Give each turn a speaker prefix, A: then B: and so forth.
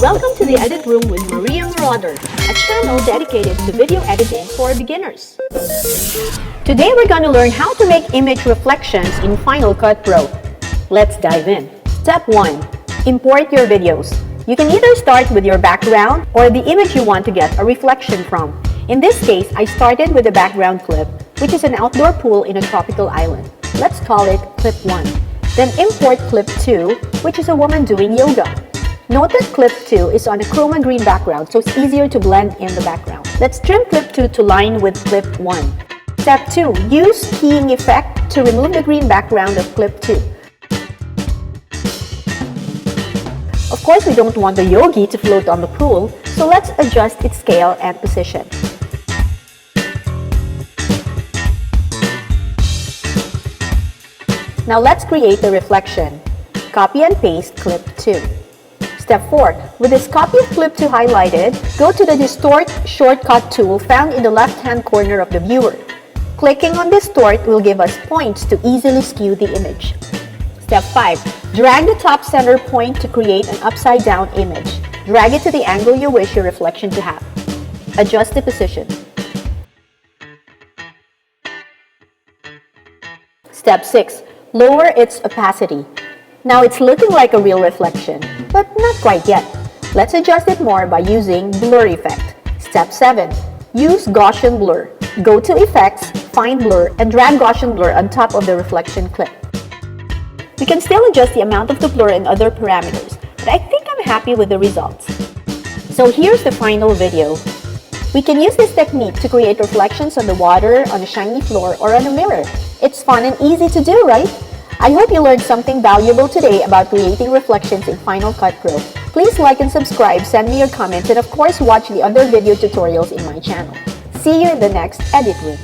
A: Welcome to the Edit Room with Maria Marauder, a channel dedicated to video editing for beginners. Today we're going to learn how to make image reflections in Final Cut Pro. Let's dive in. Step 1. Import your videos. You can either start with your background or the image you want to get a reflection from. In this case, I started with a background clip, which is an outdoor pool in a tropical island. Let's call it Clip 1. Then import Clip 2, which is a woman doing yoga. Note that Clip 2 is on a chroma green background, so it's easier to blend in the background. Let's trim Clip 2 to line with Clip 1. Step 2. Use keying effect to remove the green background of Clip 2. Of course, we don't want the yogi to float on the pool, so let's adjust its scale and position. Now let's create the reflection. Copy and paste Clip 2. Step 4. With this copy of Clip 2 highlighted, go to the Distort shortcut tool found in the left-hand corner of the viewer. Clicking on Distort will give us points to easily skew the image. Step 5. Drag the top center point to create an upside-down image. Drag it to the angle you wish your reflection to have. Adjust the position. Step 6. Lower its opacity. Now it's looking like a real reflection, but not quite yet. Let's adjust it more by using Blur Effect. Step 7. Use Gaussian Blur. Go to Effects, find Blur, and drag Gaussian Blur on top of the reflection clip. We can still adjust the amount of the blur and other parameters, but I think I'm happy with the results. So here's the final video. We can use this technique to create reflections on the water, on a shiny floor, or on a mirror. It's fun and easy to do, right? I hope you learned something valuable today about creating reflections in Final Cut Pro. Please like and subscribe, send me your comments, and of course watch the other video tutorials in my channel. See you in the next Edit Room.